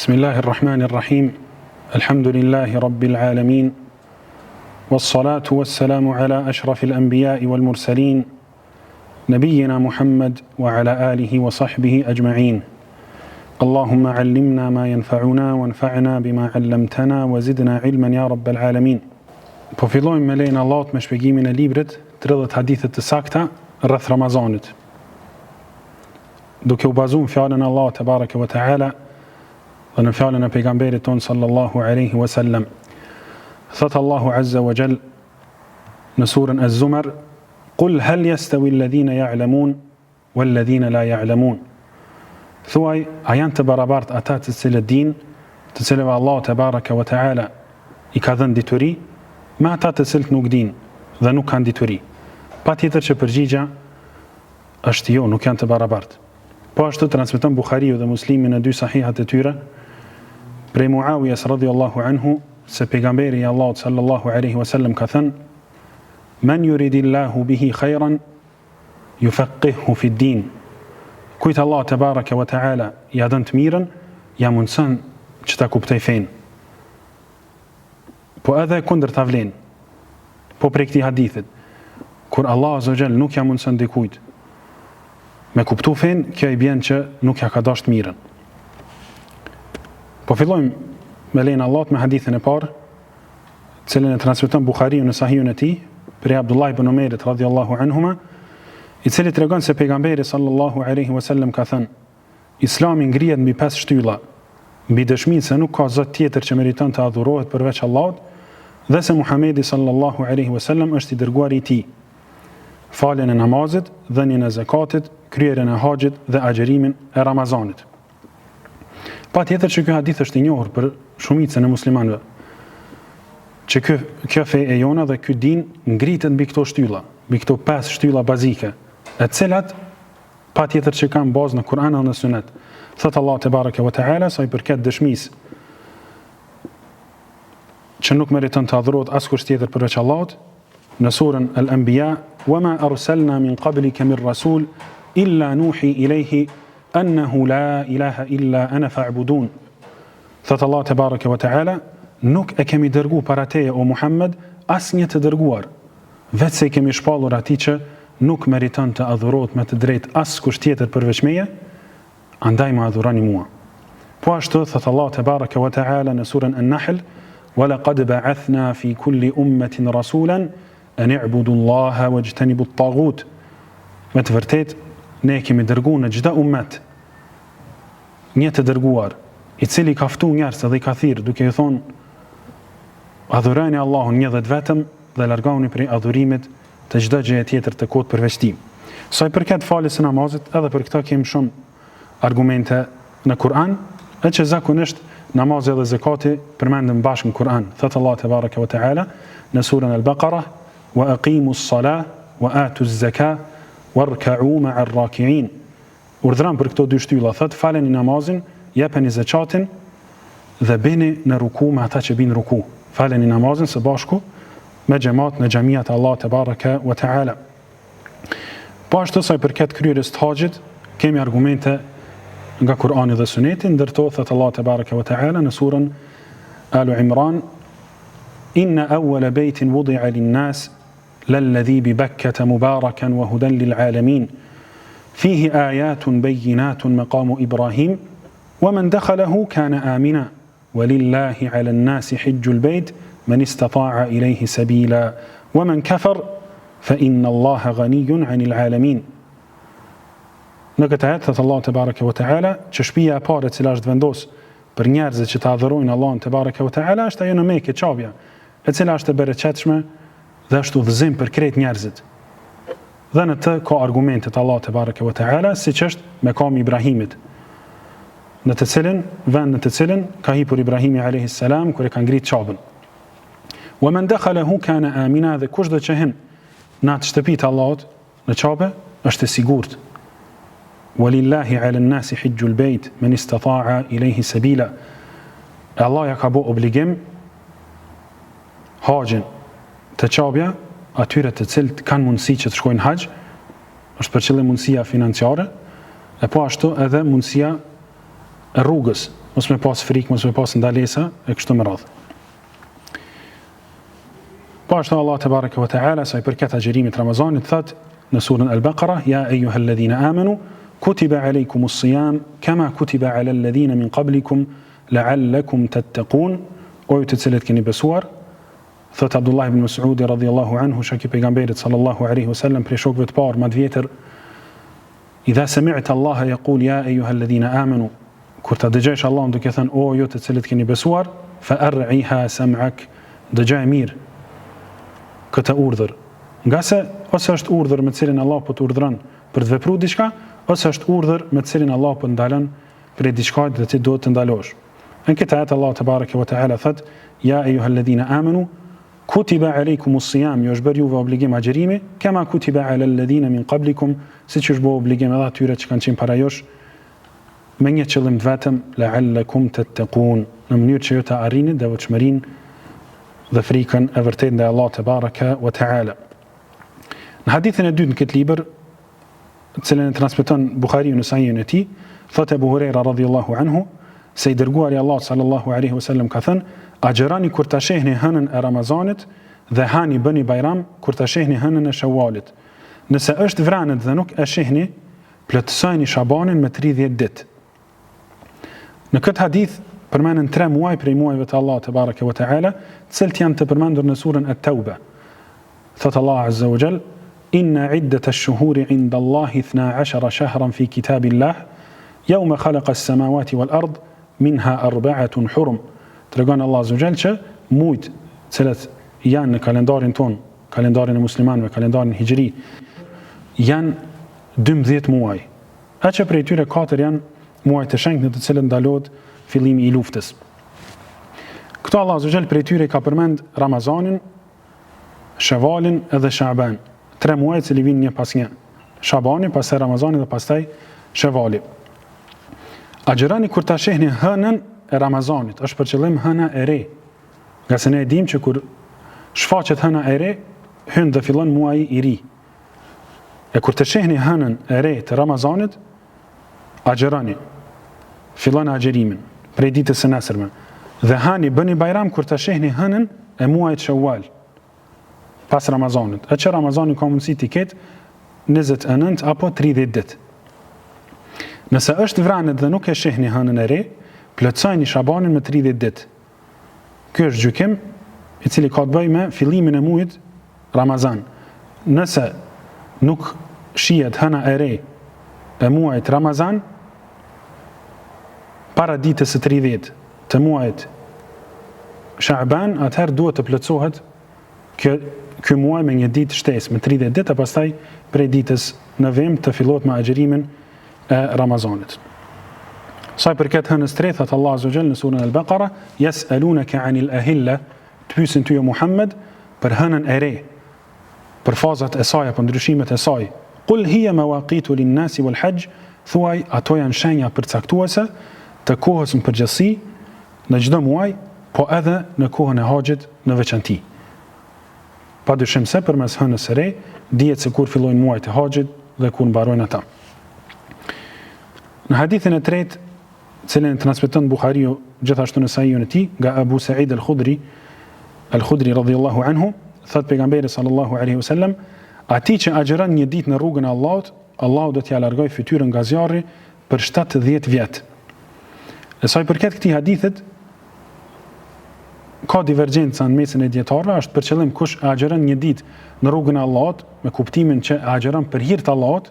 Bismillahirrahmanirrahim. Alhamdulillahi rabbil alamin. Wassalatu wassalamu ala ashrafil anbiya'i wal mursalin. Nabiyyina Muhammad wa ala alihi wa sahbihi ajma'in. Allahumma allimna ma yanfa'una wanfa'na bima 'allamtana wa zidna ilman ya rabbal alamin. Po fillojmë me lejen e Allahut me shpjegimin e librit 30 hadithe të sakta rreth Ramazanit. Duke u bazuar në fjalën e Allahut te bareke ve teala dhe në fjalën e pejgamberit ton sallallahu alaihi wasallam. Thot Allahu azza wa jall në surën Az-Zumar: "Qul hal yastawi alladhina ya'lamun wal ladhina la ya'lamun." Thuaj, a janë të barabartë ata të cilët dinë, të cilëve Allahu te bareke ve teala i ka dhënë dituri, me ata të cilët nuk dinë dhe nuk kanë dituri? Patjetër që përgjigja është jo, nuk janë të barabartë. Po ashtu transmeton Buhariu dhe Muslimi në dy sahihat e tyre prej Muawiyes radhiyallahu anhu se pejgamberi i Allahut sallallahu alaihi wasallam ka thënë: "Men yuridillahu bihi khayran yufaqihu fi din." Kujt Allah te baraka wa taala ja dën të mirën, ja mundson që ta kuptoj fen. Po edhe kundër ta vlen. Po prej këtij hadithit, kur Allah azza wa jall nuk ja mundson dikujt me kuptu fen, kjo i bjen që nuk ja ka dashur të mirën. Po fillojmë me lejen e Allahut me hadithin e parë, cilën e transmeton Buhariu në Sahihun e tij, prej Abdullah ibn Umerit radhiyallahu anhuma, i cili tregon se pejgamberi sallallahu alaihi wasallam ka thënë: Islami ngrihet mbi 5 shtylla, mbi dëshminë se nuk ka zot tjetër që meriton të adhurohet përveç Allahut dhe se Muhamedi sallallahu alaihi wasallam është i dërguari i tij, faljen e namazit, dhënien e zakatit, kryerjen e haxhit dhe agjërimin e Ramazanit. Patjetër që ky hadith është i njohur për shumicën e muslimanëve, që kjo fe e jona dhe ky din ngritet mbi këto shtylla, mbi këto 5 shtylla bazike, e cilat patjetër që kanë bazë në Kur'an dhe në Sunet. Thot Allah te bareke ve teala sa i përket dëshmisë që nuk meriton të adhurohet askush tjetër përveç Allahut, në surën Al-Anbiya: "Wa ma arsalna min qablika min rasul illa nuhi ilayhi annahu la ilaha illa ana fa'budun." Thot Allah te bareke ve teala: "Nuk e kemi dërguar para teje o Muhammed asnjë të dërguar, vetë se i kemi shpallur atij që nuk meriton të adhurohet me të drejtë askush tjetër përveç meje, andaj më adhuroni mua." Po ashtu thot Allah te bareke ve teala në surën An-Nahl: "Wa laqad ba'athna fi kulli ummatin rasulan an i'budu Allaha wajtanibu at-taghut." Me të vërtetë ne kemi dërguar në çdo ummet një të dërguar, i cili ka ftuar njerëz dhe i ka thirrë duke i thonë: adhuroni Allahun një dhe vetëm dhe largoni prej adhurimit të çdo gjëje tjetër të kot përveç tij. Sa i përket faljes së namazit, edhe për këtë kemi shumë argumente në Kur'an, e që zakonisht namazi dhe zakati përmenden bashkë në Kur'an. Thot Allah te bareke ve teala në surën Al-Baqarah: "Wa aqimus salah wa atuz zakah warka'u ma'a ar-raki'in." Urdhëron për këto dy shtylla, thot faleni namazin, jepeni zakatin dhe bëni në ruku me ata që bin ruku. Faleni namazin së bashku me xhamat në xhamiat e Allahut te bareke ve teala. Po ashtu sa i përket kryerjes të haxhit, kemi argumente nga Kur'ani dhe Suneti, ndërto thot Allah te bareke ve teala në surën Al-Imran: "Inna awwala baytin wudi'a lin-nas lalladhi bi Bakkata mubarakan wa hudan lil-alamin fihi ayatun bayyinatun maqamu Ibrahim wa man dakhalahu kana amina walillahi 'ala an-nasi hajjul bayt man istata'a ilayhi sabila wa man kafar fa inna Allaha ghaniyyun 'anil 'alamin." Në këtë ajet thot Allah te bareke ve teala që shtëpia e parë e cila është vendos për njerëzit që të adhurojnë Allahun te bareke ve teala është ajo në Mekë, Çabja, e cila është e bereqetshme dhe është udhëzim për krejt njerëzit. Dhe në të ka argumentet Allah te bareke ve teala, siç është mekami Ibrahimit, në të cilin vend në të cilin ka hipur Ibrahimi alayhis salam kur e ka ngrit Çabën. Wa man dakhalahu kana amina, dhe kush do që hin në atë shtëpi të Allahut në Çabë është i sigurt. Walillahi 'ala an-nasi hajjul bayt man istata'a ilayhi sabila. Allah ja ka bë obligim haxhin të Çabja atyre të cilët kanë mundësi që të shkojnë haxh, është për qëllim mundësia financiare, e po ashtu edhe mundësia e rrugës, mos me pas frikë, mos me pas ndalesa e kështu me radhë. Po ashtu Allah te bareke ve teala sa i përket agjerimit Ramazanit thot në surën Al-Baqara ja eyyuhalladhina amanu kutiba alaykumus siyam kama kutiba ala alladhina min qablikum la'allakum tattaqun o ju të cilët keni besuar thot Abdullah ibn Mas'udi radhiyallahu anhu shaki pejgamberit sallallahu alaihi wasallam për shokëve të parë më të vjetër idha sami'ta Allah yaqul ya eyyuhalladhina amanu kur ta dëgjosh Allahun duke thënë o ju të cilët keni besuar fa ar'iha sam'ak dëgjoj mirë këtë urdhër. Nga se ose është urdhër me cilin Allah po të urdhëron për të vepruar diçka, ose është urdhër me cilin Allah po ndalon për diçka që ti duhet të ndalosh. Në këtë ajet Allah te bareke ve teala thot: "Ya eyyuhalladhina amanu kutiba alaykumus siyam", ju është bërë juve obligim agjerimi, kama kutiba ala alladhina min qablikum, siç është bërë obligim edhe atyre që kanë qenë para jush, me një qëllim të vetëm, la'allakum tattaqun, në mënyrë që ju të arrini devotshmërinë dhe frikën e vërtetë ndaj Allahut te baraka wa taala. Në hadithin e dytë në këtë libër, të cilën e transmeton Buhariu në Sahihun e tij, thotë Abu Huraira radhiyallahu anhu, se i dërguari i Allahut sallallahu alaihi wasallam ka thënë: "Agjerani kur ta shehni hënën e Ramazanit dhe hani bëni bajram kur ta shehni hënën e Shawalit. Nëse është vranet dhe nuk e shehni, plotësoni Shabanin me 30 ditë." Në këtë hadith përmenden 3 muaj prej muajve të Allahut te bareke ve teala, të cilët janë të përmendur në surën At-Tauba. Thot Allah azza wa jall: "Inna 'iddata ash-shuhuri 'inda Allahi 12 shahran fi kitabillah, yawma khalaqa as-samawati wal-ard, minha arba'atun hurum." Tregon Allah azza wa jall që muajt të cilët janë në kalendarin ton, kalendarin e muslimanëve, kalendarin hijri, janë 12 muaj. Aq prej tyre 4 janë muaj të shenjtë në të cilët ndalohet fillimi i luftës. Këto Allah azza wa jall prej tyre ka përmend Ramazanin, Shawalin edhe Sha'ban. 3 muaj që vinë një pas një. Shabani, pastaj Ramazani dhe pastaj Shawali. Agjerani kur ta shehni hënën e Ramazanit, është për qëllim hëna e re. Nga se ne e dim që kur shfaqet hëna e re, hyn dhe fillon muaji i ri. E kur të shehni hënën e re të Ramazanit, agjerani, fillon agjerimin prej ditës së nesërme. Dhe hani bëni bajram kur të shehni hënën e muajit Shawwal pas Ramazanit. E që Ramazani ka mundësi të ketë 29 apo 30 ditë. Nëse është vranet dhe nuk e shehni hënën e re, plotësoni Shabanin me 30 ditë. Ky është gjykim i cili ka të bëjë me fillimin e muajit Ramazan. Nëse nuk shihet hëna e re e muajit Ramazan para ditës së 30 të muajit Sha'ban, atëherë duhet të plotësohet ky muaj me një ditë shtesë, me 30 ditë, e pastaj prej ditës nënvembër të fillohet me agjerimin e Ramazanit. Sa i përket hënës tre, thot Allah azza wa jall në surën Al-Baqara: "Yas'alunaka 'anil ahilla", të pyesin ty o Muhammed për hënën e re, për fazat e saj apo ndryshimet e saj. "Qul hiya mawaqitu lin-nasi wal-hajj", thuaj ato janë shenja përcaktuese të kohës në përgjithësi në çdo muaj, po edhe në kohën e haxhit në veçanti. Padyshim se përmes hënës së re dihet se kur fillojnë muajt e haxhit dhe kur mbarojnë ata. Në hadithin e tretë, cilën transmeton Buhariu gjithashtu në Sahihun e tij nga Abu Sa'id al-Khudri radhiyallahu anhu, thot pejgamberi sallallahu alaihi wasallam: "Ati që agjeron një ditë në rrugën e Allahut, Allahu do t'ia largojë fytyrën nga zjarri për 70 vjet." E sa i përket këtij hadithit, ka divergjenca në mesin e dietarëve, është për qëllim kush agjeron një ditë në rrugën e Allahut, me kuptimin që agjeron për hir të Allahut,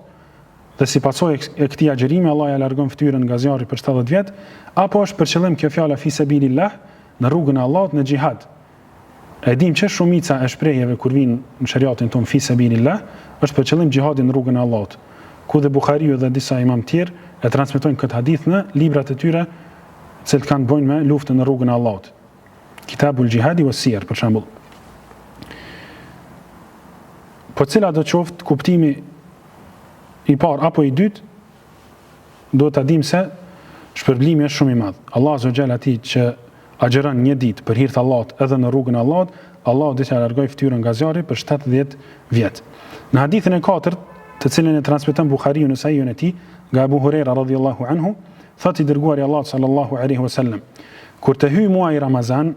dhe si pasojë e këtij agjerimi Allah ja largon fytyrën nga zjarri për 70 vjet, apo është për qëllim kjo fjala fi sabilillah, në rrugën e Allahut në xhihad. E dim që shumica e shprehjeve kur vinë në shariatin ton fi sabilillah, është për qëllim xhihadin në rrugën e Allahut. Ku dhe Buhariu dhe disa imam tjerë e transmetojnë këtë hadith në librat e tyre, që kanë bëjnë me luftën në rrugën e Allahut. Kitabul Jihadi was Siyar për shembull. Po cila do të qoftë kuptimi i parë apo i dytë, do ta dim se shpërblimi është shumë i madh. Allah azza wa jalla atij që agjeron një ditë për hir të Allahut edhe në rrugën e Allahut, Allahu do t'i largojë fytyrën nga zjarri për 70 vjet. Në hadithin e katërt, të cilën e transmeton Buhariu në Sahihun e tij nga Abu Huraira radhiyallahu anhu, thot i dërguari Allahut sallallahu alaihi wasallam, kur të hyj muaji Ramazan,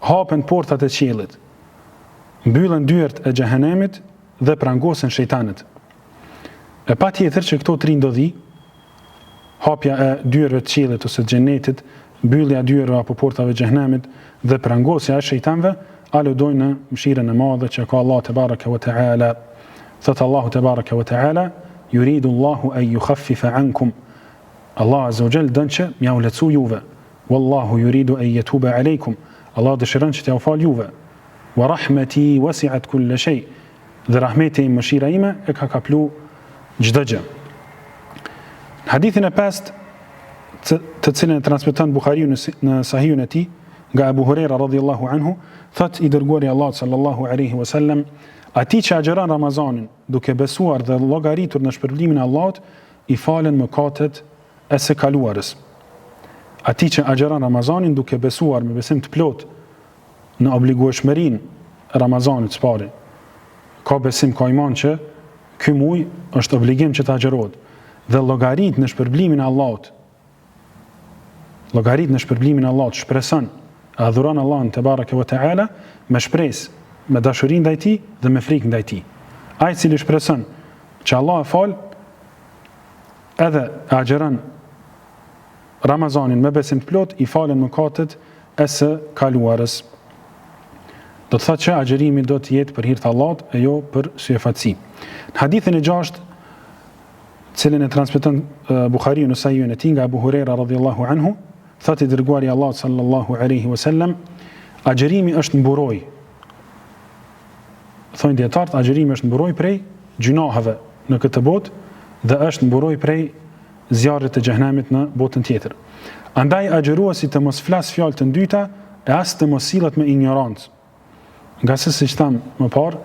hapen portat e qiellit, mbyllen dyert e xhehenemit dhe prangosen shejtanët. E patjetër që këto tri ndodhi, hapja e dyerve të qiellit ose të xhenetit, mbyllja e dyerve apo portave të xhehenemit dhe prangosja e shejtanëve, aludojnë në mëshirën e madhe që ka Allah te baraka wa taala. Thot Allahu te baraka wa taala, yuridu Allahu an yukhaffifa ankum. Allah azza wa jall don që m'ja u lecu juve. Wallahu yuridu an yatuba alaykum. Allah dëshiron që t'ja u fal juve. Wa rahmeti wasi'at kull shay. Dhe rahmeti im, mëshira ime e ka kaplu çdo gjë. Në hadithin e pestë, të cilën e transmeton Buhariu në Sahihun e tij, nga Abu Huraira radhiyallahu anhu, thot i dërguari Allahut sallallahu alaihi wasallam, ati që agjeron Ramazanin duke besuar dhe llogaritur në shpërblimin e Allahut, i falen mëkatet e së kaluarës. Ati që agjeron Ramazanin duke besuar me besim të plot në obligueshmërinë e Ramazanit së pari, ka besim, ka iman që ky muaj është obligim që të agjerohet, dhe llogarit në shpërblimin e Allahut, shpreson, adhuron Allahun te baraka wa taala me shpresë, me dashuri ndaj tij dhe me frikë ndaj tij. Ai i cili shpreson që Allah e fal, edhe agjeron Ramazanin me besim të plot, i falen mëkatet e së kaluarës. Do të thotë që agjerimi do të jetë për hir të Allahut e jo për syefatësi. Në hadithin e 6, cilën e transmeton Buhariu në Sahihun e tij nga Abu Huraira radhiyallahu anhu, thot i dërguari Allahut sallallahu alaihi wasallam, agjerimi është mburoj. Thonë dietarët, agjerimi është mburoj prej gjunaheve në këtë botë dhe është mburoj prej zjarrit të xhehenemit në botën tjetër. Andaj agjeruesi të mos flas fjalë të dyta e as të mos sillet me ignorancë. Nga se siç tham më parë,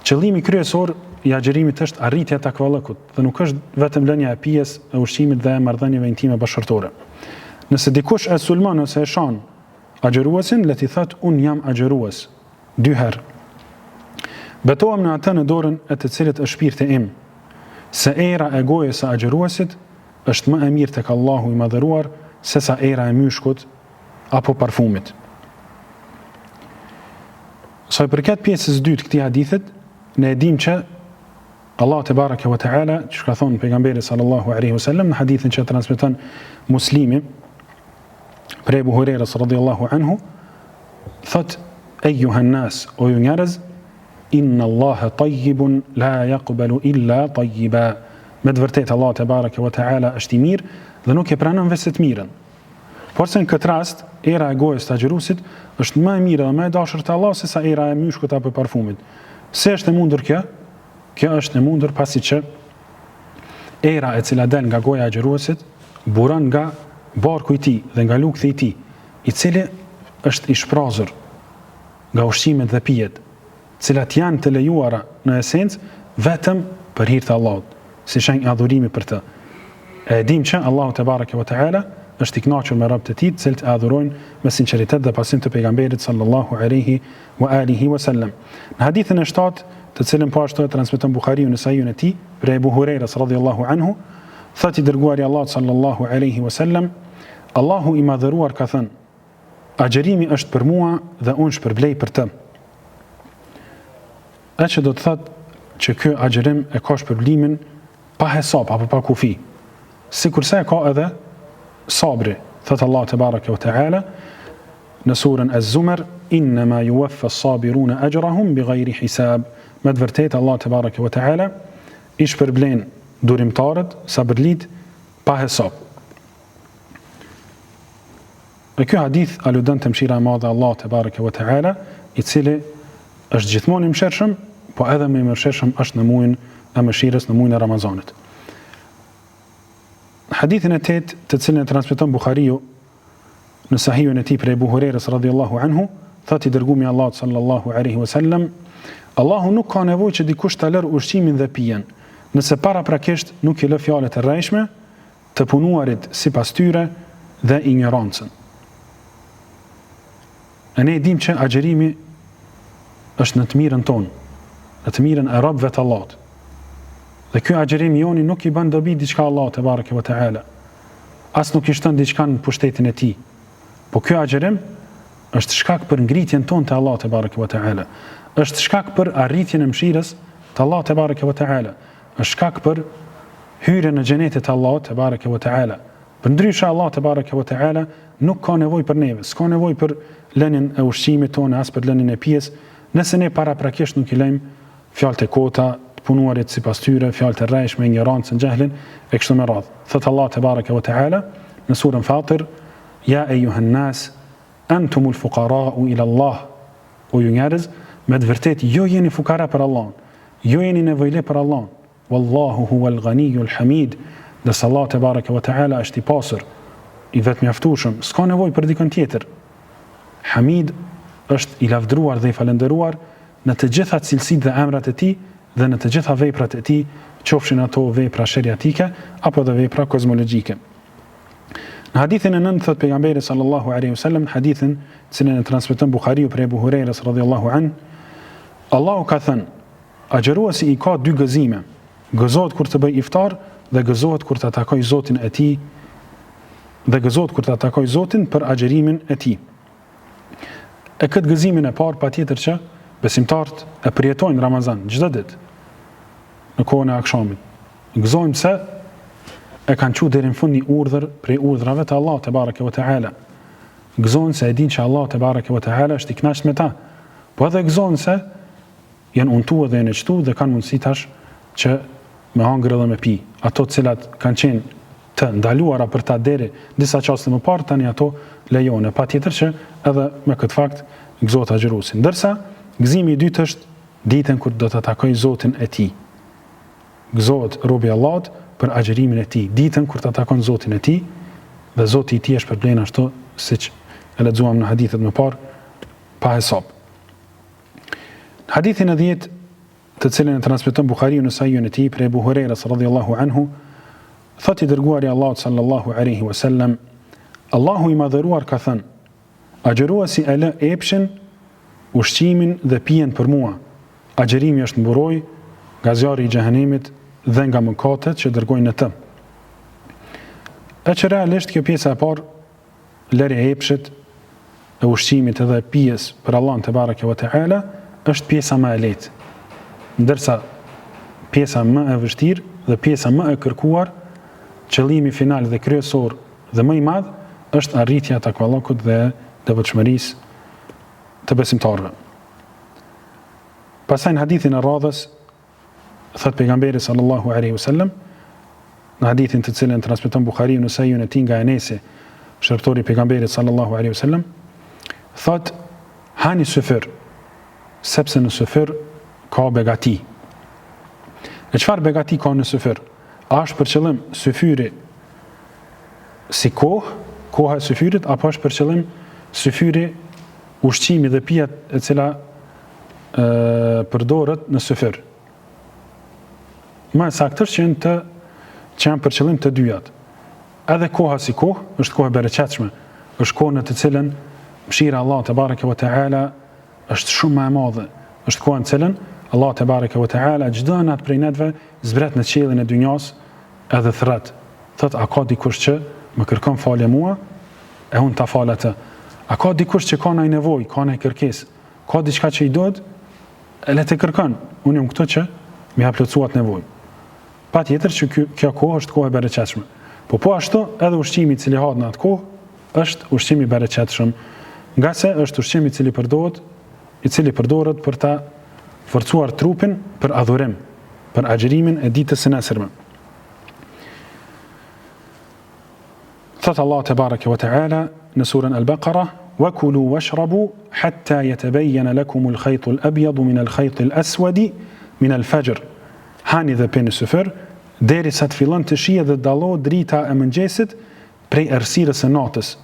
qëllimi kryesor i agjerimit është arritja e takvallëkut dhe nuk është vetëm lënia e pijes, e ushqimit dhe e marrëdhënieve intime bashkëtorë. Nëse dikush e sulmon ose e shan agjeruesin, le t'i thot unë jam agjerues 2 herë. Betohem në atë në dorën e të cilit është shpirti im, se era e gojës së agjeruesit është më e mirë tek Allahu i madhëruar se sa era e myshkut apo parfumit. Sa i përket pjesës 2 të këtij hadithit, ne e dim që Allah te baraka wa taala, që ka thonë pejgamberi sallallahu alaihi wasallam në hadithin që transmeton Muslimi prej Abu Hurairas radhiyallahu anhu, thot: "Eyyuhan nas, o ju njerëz, inna Allaha tayyibun la yaqbalu illa tayyiba." Me të vërtetë Allah te baraka wa taala është i mirë dhe nuk e pranon vetë të mirën. Por se në këtë rast, era e gojës të agjeruesit është më e mirë dhe më e dashur te Allah se sa era e myshkut apo parfumit. Se është e mundur kjo? Kjo është e mundur pasi që era e cila del nga goja e agjeruesit buron nga barku i tij dhe nga lukthi i tij, i cili është i shprazur nga ushqimet dhe pijet, cilat janë të lejuara në esencë vetëm për hir të Allahut, si shenjë adhurimi për të. E dim që Allahu te baraka wa taala është i kënaqur me robët e tij, të cilët e adhurojnë me sinqeritet dhe pasim të pejgamberit sallallahu alaihi wa alihi wasallam. Në hadithin e 7, të cilën po ashtu e transmeton Buhariu në Sahihun e tij, prej Abu Hurairas radhiyallahu anhu, thot i dërguari Allahut sallallahu alaihi wasallam, Allahu i madhëruar ka thënë: agjerimi është për mua dhe unë shpërblej për të. E që do të thot që ky agjerim e ka shpërblimin pa hesab apo pa kufi, sikurse e ka edhe sabri. Thot Allah te baraka wa taala në surën Az-Zumar: "Innama yuwaffa as-sabiruna ajrahum bighayri hisab." Me të vërtetë Allah te baraka wa taala i shpërblen durimtarët, sabërlit pa hesab. Dhe ky hadith aludon te mëshira e madhe e Allah te baraka wa taala, i cili është gjithmonë i mëshirshëm, po edhe më i mëshirshëm është në muajin e mëshirës, në muajin e Ramazanit. Hadithin e 8, të cilin e transmeton Buhariu në Sahihun e tij prej Abu Hurairas radhiyallahu anhu, thot i dërguari i Allahut sallallahu alaihi wasallam: Allahu nuk ka nevojë që dikush ta lër ushqimin dhe pijen, nëse paraprakisht nuk i lë fjalët e rrejshme, të punuarit sipas tyre dhe ignorancën. E ne dim që agjerimi është në të mirën tonë, në të mirën e robëve të Allahut. Dhe ky agjerim joni nuk i bën dobi diçka Allahut te bareke ve teala. as nuk i shton diçka në pushtetin e tij. Po ky agjerim është shkak për ngritjen tonë te Allahu te bareke ve teala. Është shkak për arritjen e mëshirës të Allahut te bareke ve teala. Është shkak për hyrjen në xhenetin e Allahut te bareke ve teala. Përndryshe Allah te bareke ve teala nuk ka nevojë për neve, s'ka nevojë për lënien e ushqimit tonë as për lënien e pijes, nëse ne paraprakisht nuk i lejmë fjalët e kota, të punuarit sipas tyre, fjalët e rrejshme, ignorancën, xhehlin e kështu me radhë. Thot Allah te bareke ve teala në surën Fatir: Ya ayyuhan nas antumul fuqara'u ila Allah. O ju njerëz, me të vërtetë jo jeni fukara për Allahun, jo jeni nevojle për Allahun. Wallahu huwal ghaniyyul hamid. Dhe Allah te bareke ve teala është i pasur, i vetmjaftueshëm, s'ka nevojë për dikën tjetër. Hamid është i lavdëruar dhe i falendëruar në të gjitha cilësitë dhe emrat e tij dhe në të gjitha veprat e tij, qofshin ato vepra sheriatike apo dhe vepra kozmologjike. Në hadithin e 9 thot pejgamberi sallallahu alaihi wasallam, hadithin cilën e transmeton Buhariu prej Abu Hurajras radhiyallahu an, Allahu ka thënë: agjëruesi i ka dy gëzime, gëzohet kur të bëj iftar dhe gëzohet kur të takoj Zotin e tij, dhe gëzohet kur të takoj Zotin për agjërimin e tij. E këtë gëzimin e parë patjetër që besimtarët e përjetojnë Ramazan çdo ditë në kohën e akşamit. Gëzojnë se e kanë qenë deri në fund një urdhër prej urdhrave të Allahut te bareke ve teala. Gëzojnë se e dinë që Allahu te bareke ve teala është i kënaqur me ta. Po edhe gëzojnë se janë untuar dhe janë çtu dhe kanë mundësi tash që me hangër dhe me pi. Ato të cilat kanë qenë të ndaluara për ta deri disa çaste më parë, tani ato lejohen. Patjetër që edhe me këtë fakt gëzohet agjëruesi. Ndërsa gëzimi i dytë është ditën kur do të takoj Zotin e tij. Gëzohet robi i Allahut për agjërimin e tij, ditën kur të takon Zotin e tij, dhe Zoti i tij është përblen ashtu siç e lexuam në hadithet më parë pa hesab. Në hadithin e 10, të cilën e transmeton Buhariu në sahihun e tij prej Abu Hurajras radhiyallahu anhu, thotë i dërguari Allahut sallallahu alaihi wasallam: Allahu i madhëruar ka thënë: agjëruesi e lë epshin, ushqimin dhe pijen për mua. Agjërimi është mburoj nga zjarri i xhehenemit dhe nga mëkatet që dërgojnë në të. E që realisht kjo pjesa e parë, lërja e epshit, e ushqimit edhe pijes për Allahun te bareke ve teala, është pjesa më e lehtë. Ndërsa pjesa më e vështirë dhe pjesa më e kërkuar, qëllimi final dhe kryesor dhe më i madh, është arritja e takvallahut dhe devotshmërisë të besimtarëve. Pastaj në hadithin e radhës thot pejgamberi sallallahu alaihi wasallam, në hadithin të cilën transmeton Buhariu në sahihun e tij nga Enesi, shërbitori i pejgamberit sallallahu alaihi wasallam, thot: hani syfir, sepse në syfir ka begati. E çfarë begati ka në syfir? A është për qëllim syfyri si koha e syfyrit, apo është për qëllim syfyri ushqimi dhe pija e cila përdoret në syfir? Më saktësisht që janë për qëllim të dyjat. Edhe koha si kohë është kohë e bereqetshme, është kohë në të cilën mëshira Allah te bareke ve teala është shumë më e madhe. Është kohë në cilën Allah te bareke ve teala çdo natë prej natëve zbret në qiellin e dynjas edhe thret. Thot: a ka dikush që më kërkon falje mua e unë ta fal atë? A ka dikush që ka ndonjë nevojë, ka ndonjë kërkesë, ka diçka që i duhet, e le të kërkon. Unë jam këtu që më ja plotësuat nevojë. Patjetër që kjo kohë është kohë e bereqetshme. Po ashtu edhe ushqimi i cili hahet në atë kohë është ushqim i bereqetshëm, nga se është ushqim i cili përdoret për ta forcuar trupin për adhurim, për agjërimin e ditës së nesërme. Thot Allah te bareke ve teala në surën Al-Baqara: wa kulu washrabu hatta yatabayyana lakum al-khayt al-abyad min al-khayt al-aswad min al-fajr. Hani dhe pini syfir derisa të fillon të shihet dhe dallohet drita e mëngjesit prej errësirës së natës,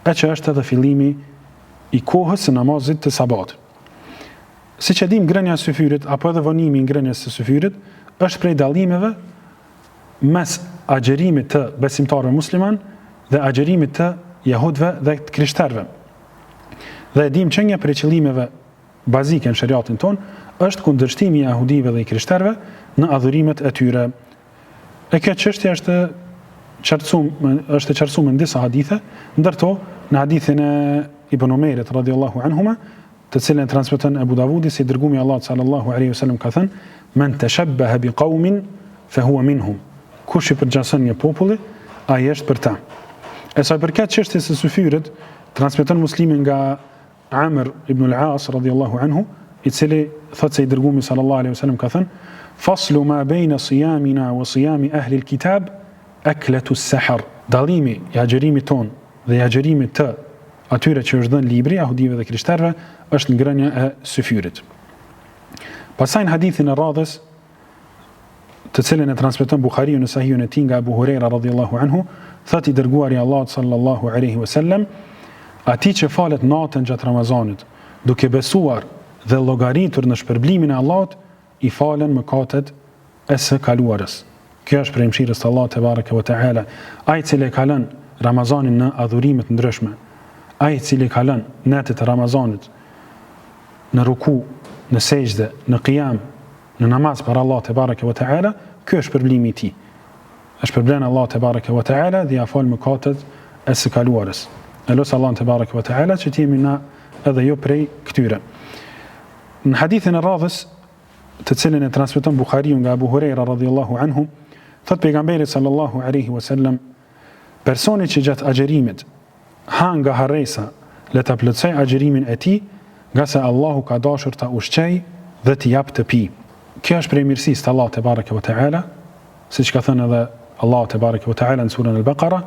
e që është edhe fillimi i kohës së namazit të sabat. Siç e dim, ngrënia e syfyrit apo edhe vonimi i ngrënies së syfyrit është prej dallimeve mes agjërimit të besimtarëve musliman dhe agjërimit të jehudëve dhe të krishterëve. Dhe e dim që një prej qëllimeve bazike në shariatin ton është kundërshtimi i jehudive dhe i krishterëve në adhurimet e tyre. E kjo çështje është është e qartësuar në disa hadithe, ndërto në hadithin e Ibn Omerit radhiyallahu anhuma, të cilën e transmeton Abu Davudi se dërgumi i Allahut sallallahu alaihi wasallam ka thënë: "Men tashabbaha biqaumin fa huwa minhum." Kush i përgjason një populli, ai është për ta. E sa i përket çështjes së syfyrit, transmeton Muslimi nga Amr ibn al-As radhiyallahu anhu, i cili thotë se i dërgumi sallallahu alaihi wasallam ka thënë: "Faslu ma bayna siyamina wa siyami ahli al-kitab aklatu as-sahr." Dallimi i agjërimit ton dhe i agjërimit të atyre që është dhënë libri, jahudive dhe krishterëve, është ngrënia e syfyrit. Pastaj në hadithin e radhës, të cilën e transmeton Buhariu në Sahihun e tij nga Abu Huraira radhiyallahu anhu, thotë i dërguari i Allahut sallallahu alaihi wasallam: "Ati që falet natën gjatë Ramazanit, duke besuar dhe llogaritur në shpërblimin e Allahut, i falen mëkatet e së kaluarës." Kjo është prej mëshirës së Allahut te bareke ve teala. Ai i cili e kalon Ramazanin në adhurime të ndryshme, ai i cili ka lënë netët e Ramazanit në ruku, në sejdë, në qiyam, në namaz për Allah te bareke ve teala, ky është shpërblimi i tij. Është shpërblen Allah te bareke ve teala dhe ia fal mëkatet e së kaluarës. Elos Allah te bareke ve teala që të jemi na edhe jo prej këtyre. Në hadithin e radhës, të cilën e transmeton Buhariu nga Abu Huraira radhiyallahu anhu, thot pejgamberi sallallahu alaihi wasallam: "Personi që gjatë agjerimit ha nga harresa, le ta plotësoj agjerimin e tij, nga se Allahu ka dashur ta ushqej dhe t'i jap të pi." Kjo është prej mirësisë të Allahut te bareke ve teala, siç ka thënë edhe Allahu te bareke ve teala në surën Al-Baqara: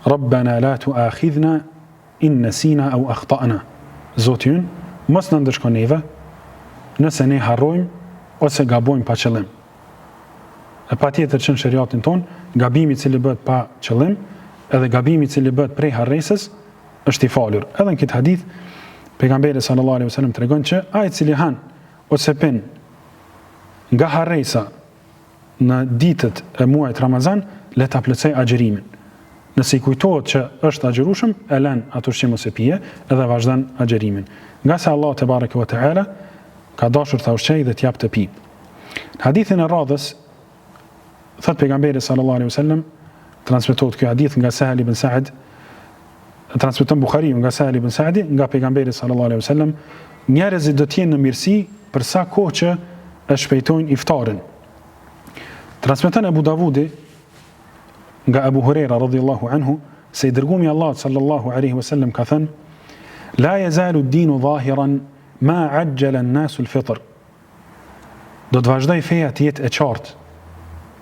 "Rabbana la tu'akhidhna in nasina aw akhta'na." Zoti ynë, mos na ndëshkon neve nëse ne harrojmë ose gabojmë pa qëllim. E patjetër që në shariatin ton, gabimi i cili bëhet pa qëllim, edhe gabimi i cili bëhet prej harresës, është i falur. Edhe në këtë hadith, pejgamberi sallallahu alaihi wasallam tregon që ai i cili han ose pin nga harresa në ditët e muajit Ramazan, le ta plotësoj agjerimin. Nëse i kujtohet që është agjërueshëm, e lën atë ushqim ose pije edhe vazhdon agjerimin. Nga se Allah te bareke ve teala ka dashur ta ushqej dhe t'jap të pi. Në hadithin e radhës, thot pejgamberi sallallahu alaihi wasallam, transmetohet ky hadith nga Sahal ibn Sa'd, transmeton Buhariu nga Sahal ibn Sa'di nga pejgamberi sallallahu alaihi wasallam: "Njerëzit do të jenë në mirësi për sa kohë që e shpejtojnë iftarin." Transmeton Abu Davudi nga Abu Huraira radhiyallahu anhu se i dërgumi i Allahut sallallahu alaihi wasallam ka thënë: "La yazalu ad-dinu zahiran ma ajjala an-nasu al-fitr." Do të vazhdoj feja të jetë e qartë,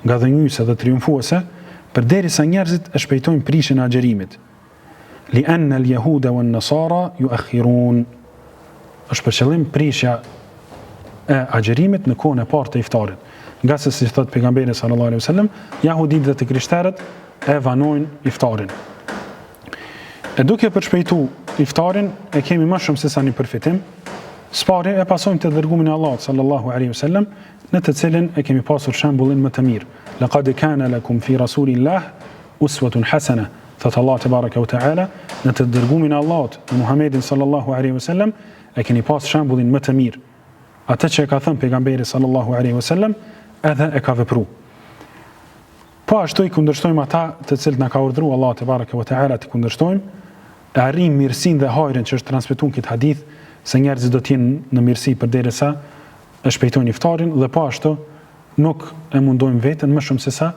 nga dhënjuese dhe triumfuese, përderisa njerëzit e shpejtojnë prishjen e agjerimit. Li anna al-yahuda wan-nasara yu'akhirun. Është për qëllim prishja e agjerimit në kohën e parë të iftarit. Nga se si thot pejgamberi sallallahu alaihi wasallam, jahudit dhe të krishterët e vanojnë iftarin. E duke përshpejtu iftarin, e kemi më shumë se sa një përfitim. Spari e pasojmë të dërgumin e Allahut sallallahu alaihi wasallam, në të cilin e kemi pasur shembullin më të mirë. Laqad kana lakum fi rasulillah uswatun hasana. Thot Allah te baraka ve teala, në të dërgumin e Allahut, në Muhamedit sallallahu alaihi wasallam, e keni pas shembullin më të mirë. Atë që e ka thënë pejgamberi sallallahu alaihi wasallam, edhe e ka vepruar. Po ashtu i kundërshtojmë ata të cilët na ka urdhëruar Allah te baraka ve teala të kundërshtojmë, e arrim mirësinë dhe hajrin që është transmetuar këtë hadith, se njerëzit do të jenë në mirësi përderisa e shpejtojnë iftarin, dhe po ashtu nuk e mundojmë veten më shumë se sa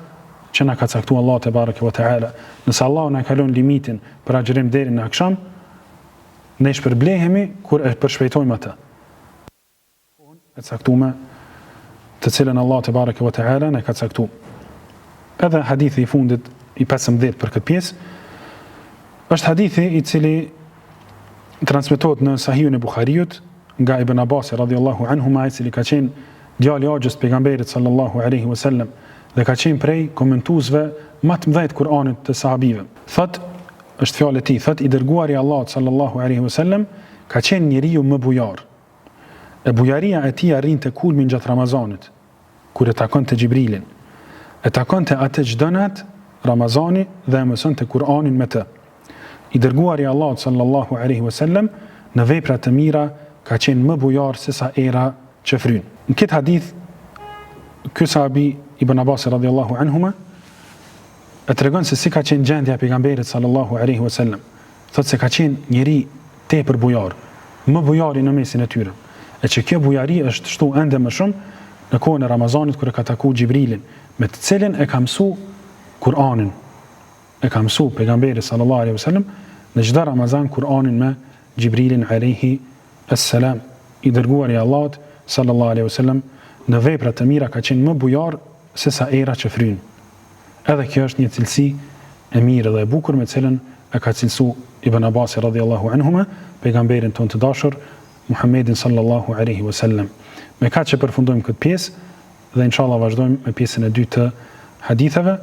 që na ka caktuar Allah te bareke ve teala. Nëse Allah na kalon limitin për agjërim deri në akşam, ne shpërblehemi kur e përshpejtojmë atë. E caktuar të cilën Allah te bareke ve teala na ka caktuar. Edhe hadithi i fundit i 15 për këtë pjesë është hadithi i cili transmetohet në Sahihun e Buhariut nga Ibn Abbas radhiyallahu anhu, i cili ka qenë djali i Axhës pejgamberit sallallahu alaihi wasallam dhe ka qenë prej komentuesve më të mëdhenj të Kuranit të sahabive. Thot, është fjalë e tij, thot i dërguari i Allahut sallallahu alaihi wasallam ka qenë njeriu më bujar. E bujaria e tij arrinte kulmin gjatë Ramazanit, kur e takonte Xhibrilin. E takonte atë çdo natë Ramazani dhe e mësonte Kur'anin me të. I dërguari i Allahut sallallahu alaihi wasallam në vepra të mira ka qenë më bujar se sa era që fryn. Në këtë hadith, ky sahabi Ibn Abbas radhiyallahu anhuma e tregon se si ka qenë gjendja e pejgamberit sallallahu alaihi wasallam. Thotë se ka qenë njeri tepër bujar, më bujari në mesin e tyre. E që kjo bujari është shtu ende më shumë në kohën e Ramazanit kur e ka taku Xhibrilin, me të cilin e ka mësu Kur'anin. E ka mësu pejgamberi sallallahu alaihi wasallam në çdo Ramazan Kur'anin me Xhibrilin alaihi assalam, i dërguari i Allahut sallallahu alaihi wasallam në vepra të mira ka qenë më bujar se sa era që fryn. Edhe kjo është një cilësi e mirë dhe e bukur me cilën e ka cilësu Ibn Abbas radhiyallahu anhuma pejgamberin tonë të dashur Muhammedin sallallahu alaihi wasallam. Me kaq që përfundojmë këtë pjesë dhe inshallah vazhdojmë me pjesën e dytë të haditheve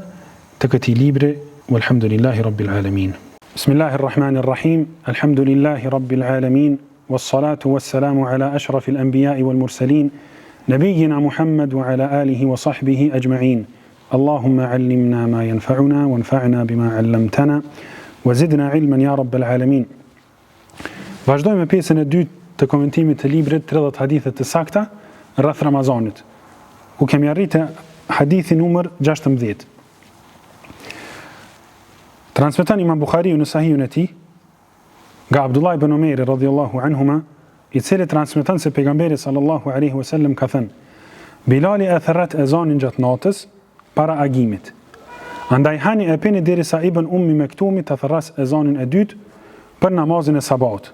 të këtij libri. Walhamdulillahi rabbil alamin. Bismillahirrahmanirrahim. Alhamdulillahi rabbil alamin. Wassalatu wassalamu ala ashrafil anbiya'i wal mursalin. Nabiyyina Muhammad wa ala alihi wa sahbihi ajma'in. Allahumma allimna ma yanfa'una wanfa'na bima 'allamtana wa zidna 'ilman ya rabbal alamin. Vazhdojmë me pjesën e dytë të komentimit të librit 30 hadithe të sakta rreth Ramazanit, ku kemi arritë hadithi numër 16. Transmeton Imam Buhariu në Sahihun e tij nga Abdullah ibn Umar radhiyallahu anhuma, i cili transmeton se pejgamberi sallallahu alaihi wasallam ka thënë: Bilali e therrat ezanin gjatë natës para agimit. Andaj hani e pini derisa Ibn Ummi Mektumi të therras ezanin e dytë për namazin e sabat.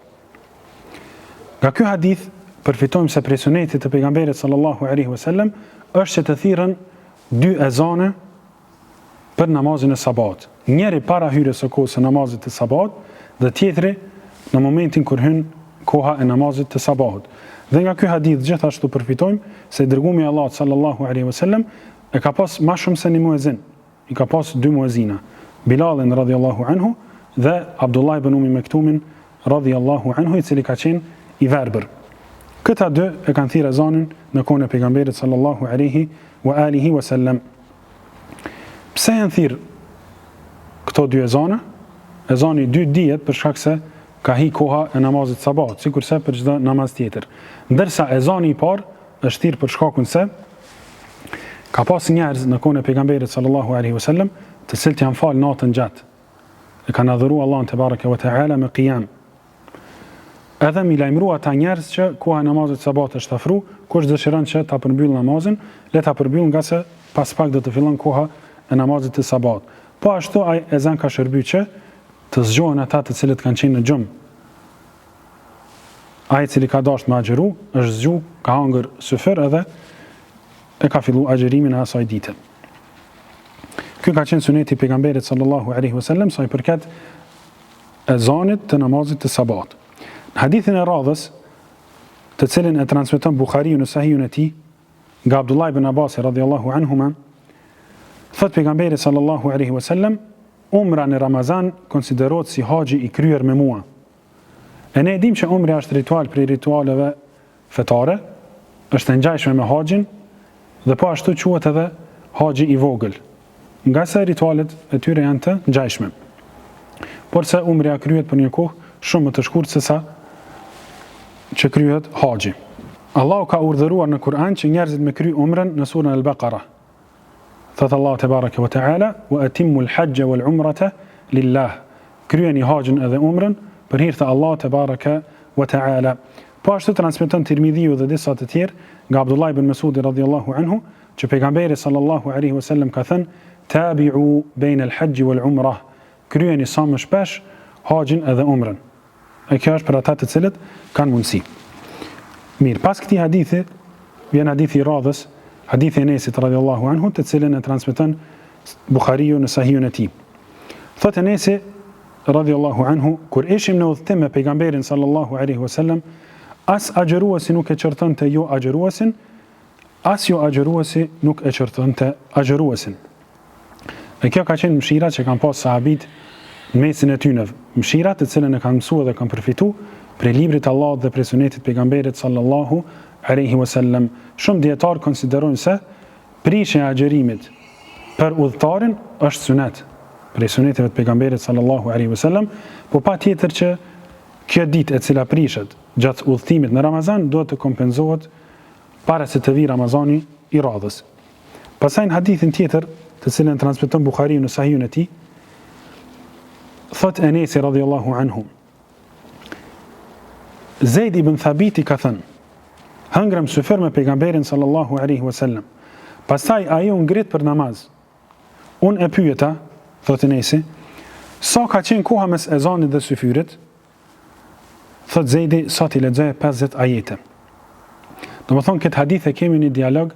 Nga ky hadith përfitojmë se prej sunetit të pejgamberit sallallahu alaihi wasallam është që të thirrën 2 ezane për namazin e sabat. Njëri para hyrjes së kohës së namazit të sabat dhe tjetri në momentin kur hyn koha e namazit të sabat. Dhe nga ky hadith gjithashtu përfitojmë se dërgumi i Allahut sallallahu alaihi wasallam e ka pas më shumë se një muezin. I ka pas 2 muezina, Bilalin radhiyallahu anhu dhe Abdullah ibn Ummi Mektumin radhiyallahu anhu, i cili ka qenë i verbër. Këta 2 e kanë thirrë ezanin në kohën e pejgamberit sallallahu alaihi wa alihi wasallam. Pse janë thirrë këto 2 ezane? Ezani 2 dihet për shkak se ka hi koha e namazit sabat, sikurse për çdo namaz tjetër. Ndërsa ezani i parë është thirrë për shkakun se ka pas njerëz në kohën e pejgamberit sallallahu alaihi wasallam të cilët janë fal natën gjatë. E kanë adhuruar Allahun te baraka wa taala me qiyam. Edhe mi lajmërua ata njerëz që koha e namazit sabat është afru, kush dëshiron që ta përmbyll namazin, le ta përmbyll, nga se pas pak do të fillon koha e namazit të sabat. Po ashtu ai ezan ka shërbyer që të zgjohen ata të cilët kanë qenë në xhum. Ai i cili ka dashur me agjëru, është zgju, ka hangër syfer edhe e ka fillu agjërimin e asaj dite. Ky ka qenë suneti i pejgamberit sallallahu alaihi wasallam sa i përket ezanit të namazit të sabat. Në hadithin e radhës, të cilin e transmeton Buhariu në Sahihun e tij nga Abdullah ibn Abbas radhiyallahu anhuma, thot pejgamberi sallallahu alaihi wasallam: umra në Ramazan konsiderohet si haxhi i kryer me mua. E ne e dim që umra është ritual prej ritualeve fetare, është e ngjashme me haxhin dhe po ashtu quhet edhe haxhi i vogël, nga se ritualet e tyre janë të ngjashme. Por se umra kryhet për një kohë shumë më të shkurtë se sa që kryhet haxhi. Allahu ka urdhëruar në Kur'an që njerëzit me kry umrën në surën Al-Baqara. Thot Allahu te baraka wa taala: wa atimmu al-hajja wal umrata lillah. Kryeni haxhin edhe umrën për hir të Allahut te baraka wa taala. Po ashtu transmeton Tirmidhiu dhe disa të tjerë nga Abdullah ibn Mas'ud radhiyallahu anhu që pejgamberi sallallahu alaihi wasallam ka thënë: tabi'u bayna al-hajj wal umrah. Kryeni sa më shpesh haxhin edhe umrën. E kjo është për ata të cilët kanë mundësi. Mirë, pas këtij hadithi vjen hadithi i radhës, hadithi i Enesit radhiyallahu anhu, të cilën e transmeton Buhariu në Sahihun e tij. Thotë Enesi radhiyallahu anhu: kur ishim në udhtim me pejgamberin sallallahu alaihi wasallam, as agjëruesi nuk e çortonte jo agjëruesin, as jo agjëruesi nuk e çortonte agjëruesin. E kjo ka qenë mëshira që kanë pas sahabit në mesin e tyre, mëshira të cilën e kanë mësuar dhe kanë përfituar prej librit të Allahut dhe prej sunetit pejgamberit sallallahu alaihi wasallam. Shumë dietar konsiderojnë se prishja e agjërimit për udhëtarin është sunet prej suneteve të pejgamberit sallallahu alaihi wasallam, po patjetër që kjo ditë e cila prishet gjatë udhëtimit në Ramazan duhet të kompenzohet para se të vi Ramazani i radhës. Pastaj në hadithin tjetër të cilën transmeton Buhariu në Sahihun e tij, thot Enesi radhiyallahu anhu, Zeid ibn Thabiti ka thënë, hëngrëm syfër me pejgamberin sallallahu alaihi wasallam. Pastaj ai u ngrit për namaz. Unë e pyeta, thot Enesi, sa ka qenë koha mes ezanit dhe syfyrit? Thot Zeidi, sa ti lexoje 50 ajete. Domethënë këtë hadith e kemi një dialog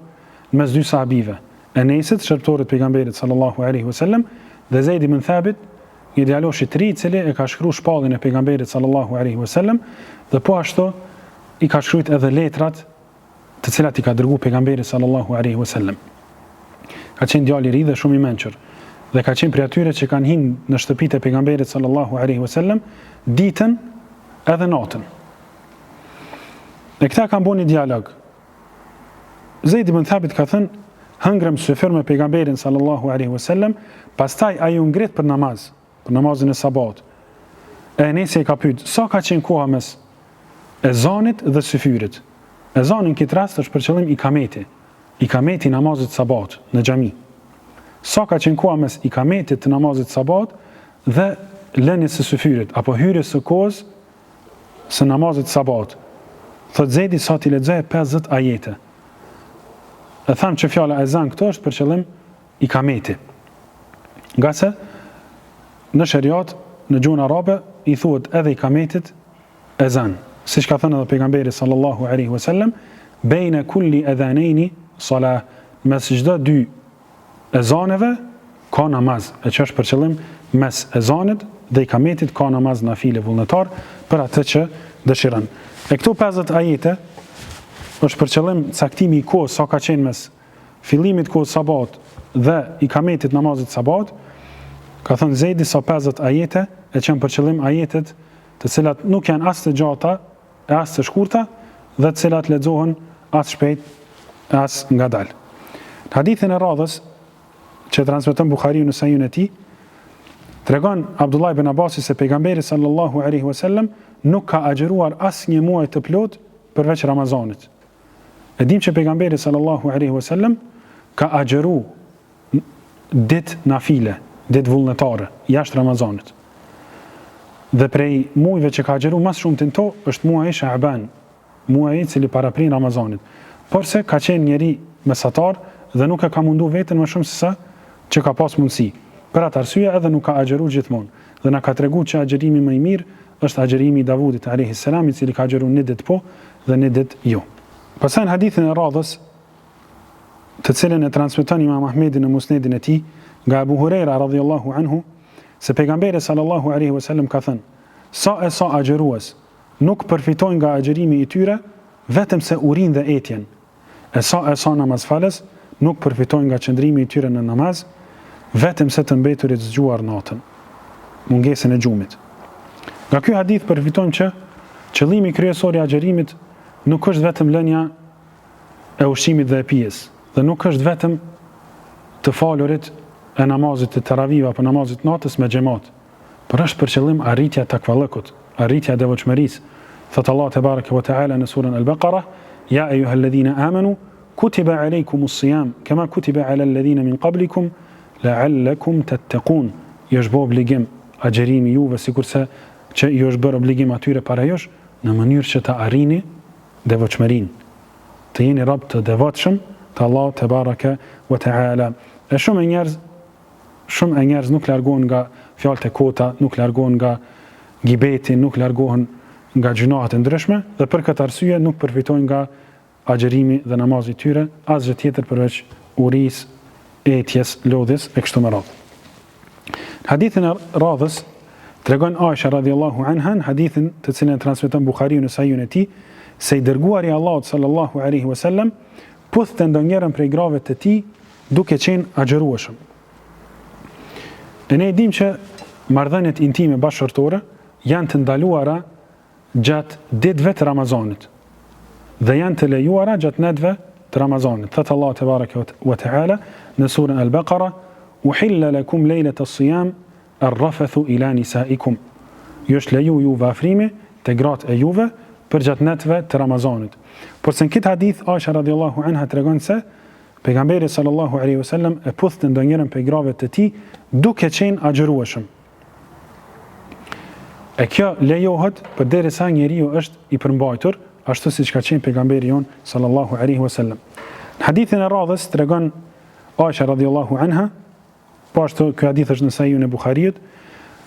mes dy sahabive, Enesit, shërptorit pejgamberit sallallahu alaihi wasallam, dhe Zeid ibn Thabit, një djalosh i ri i cili e ka shkruar shpallin e pejgamberit sallallahu alaihi wasallam, dhe po ashtu i ka shkruajt edhe letrat të cilat i ka dërguar pejgamberi sallallahu alaihi wasallam. Ka qenë djalë i ri dhe shumë i mençur, dhe ka qenë prej atyre që kanë hinë në shtëpitë e pejgamberit sallallahu alaihi wasallam ditën edhe natën. Dhe këta kanë bërë një dialog. Zeid ibn Thabit ka thënë, hëngrëm syfër me pejgamberin sallallahu alaihi wasallam, pastaj ai u ngrit për namaz, për namazin e sabat. Enesi ka pyet, sa ka qenë koha mes ezanit dhe syfyrit? Ezani në këtë rast është për qëllim ikameti namazit sabat në xhami. Sa ka qenë koha mes ikametit të namazit sabat dhe lënies së syfyrit apo hyrjes së kohës së namazit sabat? Thot Zeidi, sa ti lexoje 50 ajete. E thamë që fjala ezan këto është për qëllim ikameti. Nga se në shariat, në gjuhën arabe, i thuhet edhe ikametit ezan. Siç ka thënë edhe pejgamberi sallallahu alaihi wasallam, bejne kulli edhanejni salah, mes çdo dy ezaneve ka namaz, e që është për qëllim mes ezanit dhe ikametit ka namaz nafile vullnetar për atë që dëshiron. E këto 50 ajete është për qëllim caktimi i kohës, sa ka qenë mes fillimit kohës sabat dhe ikametit namazit sabat. Ka thënë Zeidi, sa 50 ajete e qenë për qëllim ajetet të cilat nuk janë as të gjata e as të shkurta dhe të cilat lexohen as shpejt e as ngadalë. Në hadithin e radhës që transmeton Buhariu në Sahihun e tij, tregon Abdullah ibn Abbasi se pejgamberi sallallahu alaihi wasallam nuk ka agjëruar asnjë muaj të plot përveç Ramazanit. E dim që pejgamberi sallallahu alaihi wasallam ka agjëru ditë nafile, ditë vullnetare jashtë Ramazanit. Dhe prej muajve që ka agjëru mas shumë të to është muaji Shaaban, muaji i cili paraprin Ramazanit. Porse ka qenë njeri mesatar dhe nuk e ka mundu veten më shumë se sa që ka pas mundësi. Për atë arsye edhe nuk ka agjëru gjithmonë. Dhe na ka treguar që agjërimi më i mirë është agjërimi i Davudit alayhis salam, i cili ka agjëruar një ditë po dhe një ditë jo. Pastaj në hadithin e radhës, të cilën e transmeton Imam Ahmedi në Musnedin e tij, nga Abu Huraira radhiyallahu anhu, se pejgamberi sallallahu alaihi wasallam ka thënë, sa agjërues nuk përfitojnë nga agjërimi i tyre vetëm se urin dhe etjen. E sa namazfalës nuk përfitojnë nga qëndrimi i tyre në namaz vetëm se të mbeturit zgjuar natën, mungesën e gjumit. Nga ky hadith përfitojmë që qëllimi kryesor i agjërimit nuk është vetëm lënia e ushqimit dhe e pijes, dhe nuk është vetëm të falurit e namazit të taravive apo namazit natës me xhamat, por është për qëllim arritja e takvallëkut, arritja e devotshmërisë. Thot Allah te bareke ve teala në surën Al-Baqara, ja ayyuhalladhina amanu kutiba alaykumus siyam kama kutiba alal ladhina min qablikum la'allakum tattaqun. Ju është bërë obligim agjërimi juve sikurse që ju është bërë obligim atyre para jush, në mënyrë që të arrini devotshmërinë, të jeni rob të devotshëm të Allah te bareke ve teala. E shumë e njerëz nuk largohen nga fjalët e kota, nuk largohen nga gibeti, nuk largohen nga gjunahet e ndryshme dhe për këtë arsye nuk përfitojnë nga agjërimi dhe namazi i tyre asgjë tjetër përveç urisë, etjes, lodhjes e kështu me radhë. Hadithin e radhës tregon Aisha radhiyallahu anha, hadithin të cilën transmeton Buhariu në Sahihun e tij, se i dërguari i Allahut sallallahu alaihi wasallam puthte ndonjërin prej grave të tij duke qenë agjërueshëm. E ne dim që marrëdhëniet intime bashkëshortore janë të ndaluara gjatë ditëve të Ramazanit dhe janë të lejuara gjatë netëve të Ramazanit. Thot Allah te bareke ve teala në surën Al-Baqara, uhilla lakum lejlata as-siyam ar-rafathu ila nisaikum. Ju është leju juve afrimi te gratë e juve për gjatë netëve të Ramazanit. Por se në këtë hadith Aisha radhiyallahu anha tregon se pejgamberi sallallahu alaihi wasallam e puthte ndonjërin prej grave të tij duke qenë agjërueshëm. E kjo lejohet përderisa njeriu është i përmbajtur, ashtu siç ka qenë pejgamberi jon sallallahu alaihi wasallam. Në hadithin e radhës tregon Aisha radhiyallahu anha, po ashtu ky hadith është në Sahihun e Buhariut,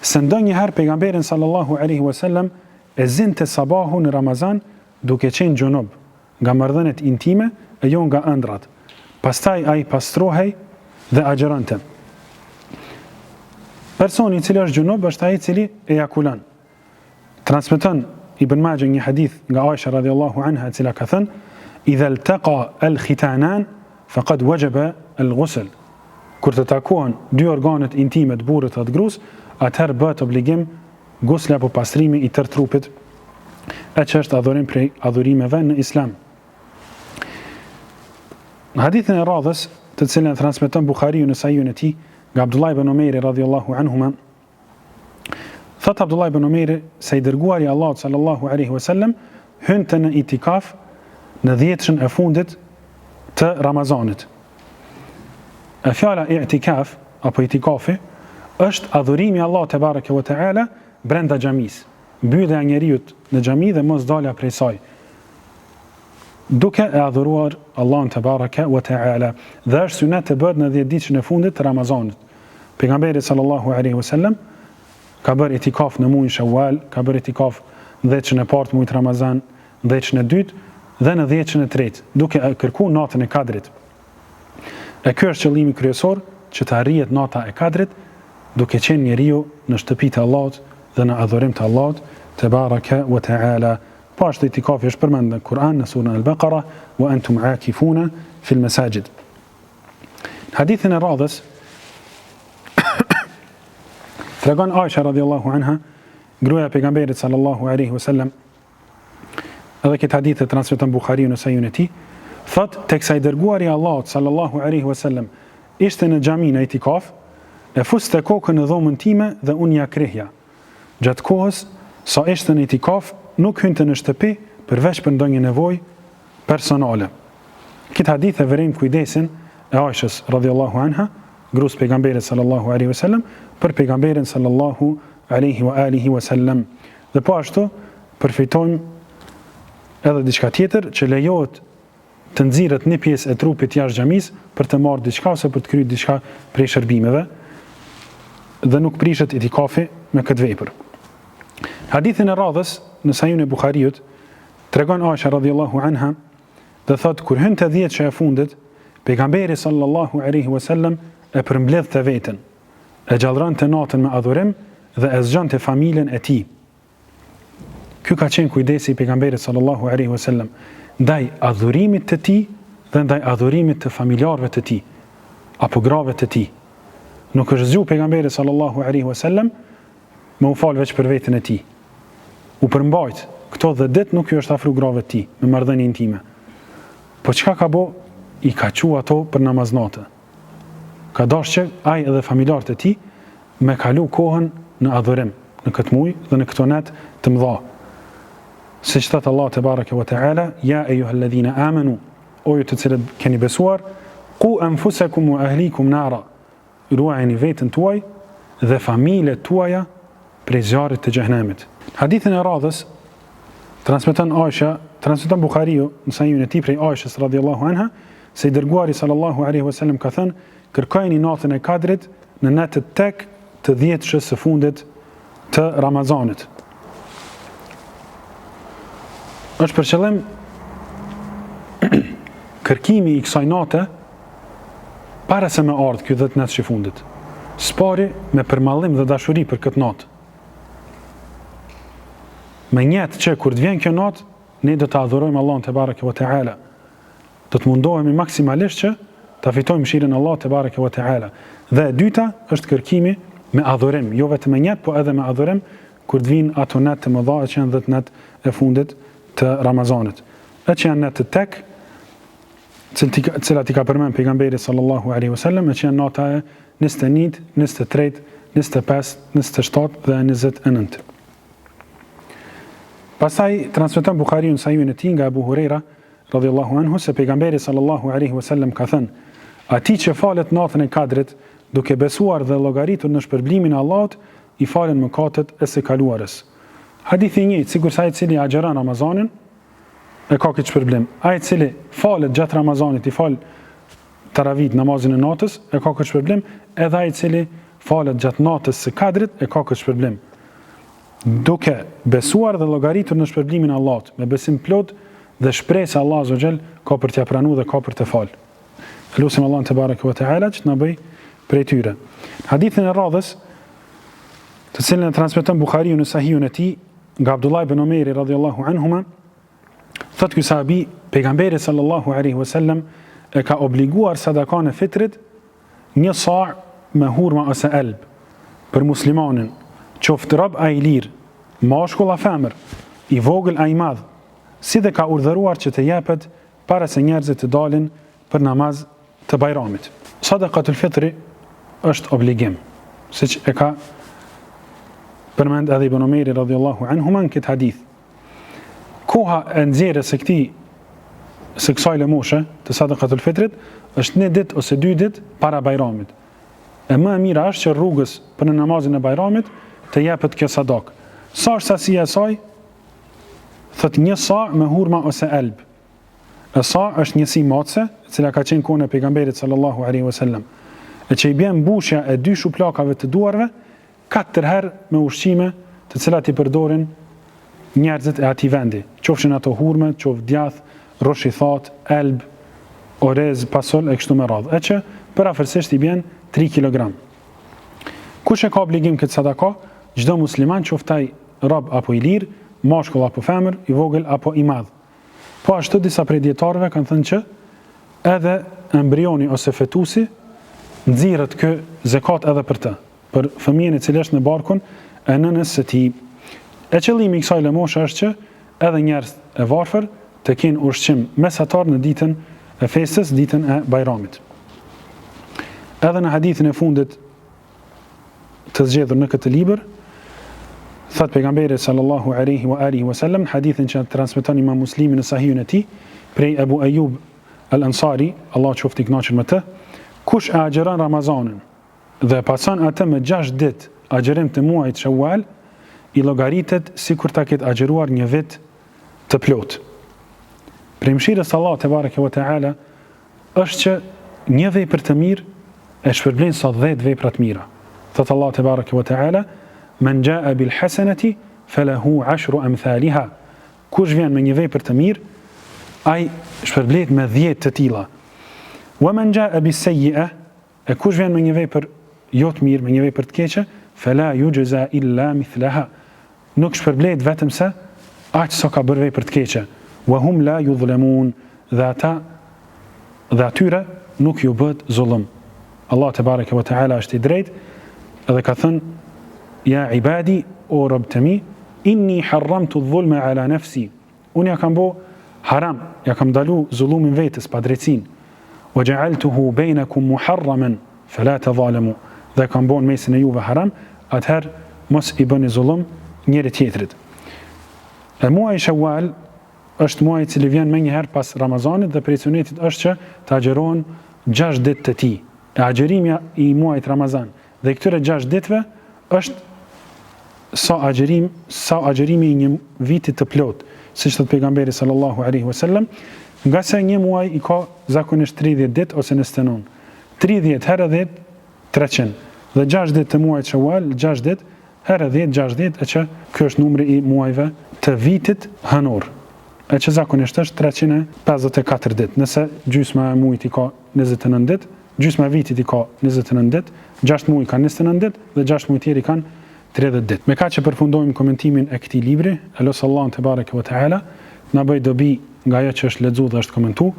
se ndonjëherë pejgamberin sallallahu alaihi wasallam e zinte sabahu në Ramazan duke qenë gjunub nga marrëdhëniet intime e jo nga ëndrat. Pastaj ai pastrohej dhe agjeronte. Personi i cili është gjunub është ai i cili ejakulon. Transmeton Ibn Majah një hadith nga Aisha radhiyallahu anha e cila ka thënë: "Idha iltaqa al-khitanan faqad wajaba al-ghusl." Kur të takohen dy organet intime të burrit dhe të gruas, atëherë bëhet obligim gusli apo pastrimi i tërë trupit, e që është adhurim prej adhurimeve në Islam. Në hadithin e radhës, të cilën transmeton Buhariu në Sahihun e tij, nga Abdullah ibn Umejri radhiyallahu anhuma, thot Abdullah ibn Umejri se i dërguari i Allahut sallallahu alaihi wasallam hynte në itikaf në 10-shën e fundit të Ramazanit. E fjala i'tikaf apo itikafi është adhurimi i Allahut te bareke ve teala brenda xhamisë, mbyllja e njeriu në xhami dhe mos dalja prej saj, duke e adhuruar Allahun te bareke ve teala. Dhe është sunet të bëhet në 10 ditën e fundit të Ramazanit. Pejgamberi sallallahu alaihi wasallam ka bërë itikaf në muajin Shawwal, ka bërë itikaf në 10-shën e parë të muajit Ramazan, 10-shën e dytë dhe në 10-shën e tretë, duke kërkuar natën e Kadrit. E ky është qëllimi kryesor, që të arrihet nata e Kadrit, duke qenë njeriu në shtëpitë e Allahut dhe në adhurim të Allahut te baraka wa taala. Po ashtu itikafi është përmendur në Kur'an në surën Al-Baqara: "Wa antum aakifuna fil masajid." Hadithin e radhës tregon Aisha radhiyallahu anha, gruaja e pejgamberit sallallahu alaihi wasallam, edhe këtë hadith e transmeton Buhariu në Sahihun e tij, thot teksa i dërguari i Allahut sallallahu alaihi wasallam ishte në xhami në itikaf, e fuste kokën në dhomën time dhe unë ja krihja. Gjatë kohës sa ishte në itikaf, nuk hynte në shtëpi përveç për ndonjë nevojë personale. Këtë hadith e vërim kujdesin e Aishës radhiyallahu anha, gruas pejgamberit sallallahu alaihi wasallam, për pejgamberin sallallahu alaihi wa alihi wasallam. Dhe po ashtu përfitojmë edhe diçka tjetër, që lejohet të nxirret një pjesë e trupit jashtë xhamisë për të marrë diçka ose për të kryer diçka prej shërbimeve, dhe nuk prishet itikafi me këtë vepër. Hadithin e radhës në Sahihun e Buhariut tregon Aisha radhiyallahu anha dhe thot kur hynte 10 e fundit, pejgamberi sallallahu alaihi wasallam e përmbledhte veten, e gjallëronte natën me adhurim dhe e zgjonte familjen e tij. Ky ka qenë kujdesi i pejgamberit sallallahu alaihi wasallam ndaj adhurimit të tij dhe ndaj adhurimit të familjarëve të tij apo grave të tij. Nuk është zgju pejgamberi sallallahu alaihi wasallam me u fal veç për veten e tij. U përmbajt këto 10 ditë, nuk ju është afru grave të tij me marrëdhënie intime. Po çka ka bë? I ka qu ato për namaznatë. Ka dashur që ai edhe familjarët e tij me kalu kohën në adhurim në këtë muaj dhe në këto natë të mëdha. Siç thot Allah te baraka wa taala: "Ya ayyuhalladhina amanu", o ju të cilët keni besuar, "Qu anfusakum wa ahlikum nara", ruajeni veten tuaj dhe familjet tuaja prej zjarrit të xhenemit. Hadithin e radhës transmeton Aisha, transmeton Buhariu në Sahihun e tij prej Aishës radhiyallahu anha, se i dërguari sallallahu alaihi wasallam ka thënë: "Kërkojeni natën e Kadrit në natën tek të 10-shës së fundit të Ramazanit." Është për qëllim kërkimi i kësaj nate para se me ardhë ky 10 natë i fundit. Spari me përmallim dhe dashuri për këtë natë. Me njetë që kur të vjen kjo natë, ne do të adhurojmë Allahun te bareke ve teala. Do të mundohemi maksimalisht që ta fitojmë mëshirën e Allahut te bareke ve teala. Dhe e dyta është kërkimi me adhurim, jo vetëm me njetë, po edhe me adhurim kur të vinë ato natë të mëdha që janë 10 natë e fundit të Ramazanit. E që janë natë të tek, cilat i ka përmend pejgamberi sallallahu alaihi wasallam, e që janë nata e 21, 23, 25, 27 dhe 29. Pastaj transmeton Buhariu në Sahihun e tij nga Abu Huraira radhiyallahu anhu se pejgamberi sallallahu alaihi wasallam ka thënë: Ati që falet natën e Kadrit, duke besuar dhe llogaritur në shpërblimin e Allahut, i falen mëkatet e së kaluarës. Hadithi i njëjtë, sikur sa ai i cili agjeron Ramazanin, e ka këtë shpërblim. Ai i cili falet gjatë Ramazanit, i fal taravit, namazin e natës, e ka këtë shpërblim, edhe ai i cili falet gjatë natës së Kadrit, e ka këtë shpërblim. Duke besuar dhe llogaritur në shpërblimin e Allahut, me besim plot dhe shpresë se Allahu azza xal ka për t'ia pranuar dhe ka për të fal. Lutim Allahun te bareke ve teala që na bëj prej tyre. Hadithin e radhës, të cilën e transmeton Buhariu në Sahihun e tij, nga Abdullah ibn Omeri radhiyallahu anhuma, thot ky sahabi, pejgamberi sallallahu alaihi wasallam e ka obliguar sadakan e fitrit një sa' me hurma ose elb për muslimanin, qoftë rob a i lirë, mashkull a femër, i vogël a i madh, si dhe ka urdhëruar që të jepet para se njerëzit të dalin për namaz të bajramit. Sadaqatul fitri është obligim, siç e ka përmend edhe Ibn Omeri radhiyallahu anhuma në këtë hadith. Koha e nxjerrjes së kësaj lëmoshe të sadaqatul fitrit është 1 ditë ose 2 ditë para bajramit. E më e mira është që rrugës për në namazin e bajramit të jepet kjo sadak. Sa është sasia e saj? Thot 1 sa me hurma ose elb. E sa është njësi matse, e cila ka qenë kohën e pejgamberit sallallahu alaihi wasallam, e që i bjen mbushja e 2 shuplakave të duarve 4 herë me ushqime të cilat i përdorin njerëzit e atij vendi, qofshin ato hurme, qoftë djath, roshithat, elb, orez, pasol e kështu me radhë, e që përafërsisht i bjen 3 kg. Kush e ka obligim këtë sadaka? Çdo musliman, qoftë ai rob apo i lirë, mashkull apo femër, i vogël apo i madh. Po ashtu disa prej dietarëve kanë thënë që edhe embrioni ose fetusi nxirret ky zakat edhe për të, për fëmijën i cili është në barkun e nënës së tij. E qëllimi i kësaj lëmoshe është që edhe njerëz e varfër të kenë ushqim mesatar në ditën e festës, ditën e bajramit. Edhe në hadithin e fundit të zgjedhur në këtë libër, thot pejgamberi sallallahu alaihi wa alihi wasallam, hadithin që transmeton Imam Muslimi në Sahihun e tij, prej Abu Ayyub al-Ansari, Allah qoftë i kënaqur me të, kush e agjeron Ramazanin dhe pason atë me 6 ditë agjerim të muajit Shawwal, i llogaritet sikur ta ketë agjeruar 1 vit të plot. Prej mëshirës Allah te bareke ve teala është që një vepër të mirë e shpërblen sa 10 vepra të mira. Thot Allah te bareke ve teala: "Men jaa bil hasanati falahu 10 amthaliha." Kush vjen me një vepër të mirë, ai shpërblet me 10 të tilla. "Wa man jaa bis sayyi'ah", e kush vjen me një vepër jo të mirë, me një vepër të keqe, fala yujza illa mithlaha. Nuk shpërblet vetëm se aq sa ka bërë vepër të keqe. Wa hum la yudhlamun, dhe atyre nuk ju bëhet zullum. Allah te bareke ve teala është i drejtë dhe ka thënë: "Ya ibadi, o rob të mi, inni harramtu adh-dhulma ala nafsi." Unë ja kam bë haram, ja kam ndalu zullumin vetes, pa drejtësinë. "Wa ja'altuhu bainakum muharraman fala tadhalamu." Dhe kam bën mesin e juve haram, atëherë mos i bëni zullum njëri tjetrit. E muaji Shawwal është muaji i cili vjen më një herë pas Ramazanit dhe prej sunetit është që të agjerohen 6 ditë të tij. E agjerimi i muajit Ramazan dhe këtyre 6 ditëve është sa agjerimi i një viti të plot, siç thot pejgamberi sallallahu alaihi wasallam, nga se një muaj i ka zakonisht 30 ditë ose 99. 30 herë 10 300 dhe 6 ditë të muajit Shawwal, 6 ditë herë 10 60, e që ky është numri i muajve të vitit hënor, e që zakonisht është 354 ditë. Nëse gjysma e muajit i ka 29 ditë, gjysma e vitit i ka 29 ditë, 6 muaj kanë 29 ditë dhe 6 muaj tjerë kanë 30 ditë. Me kaq që përfundojmë komentimin e këtij libri, elos Allahun te bareke ve teala na bëj dobi nga ajo që është lexuar dhe është komentuar.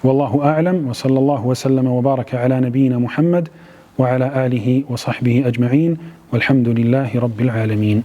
Wallahu a'lam wa sallallahu wa sallama wa baraka ala nabiyyina Muhammad wa ala alihi wa sahbihi ajma'in walhamdulillahi rabbil alamin.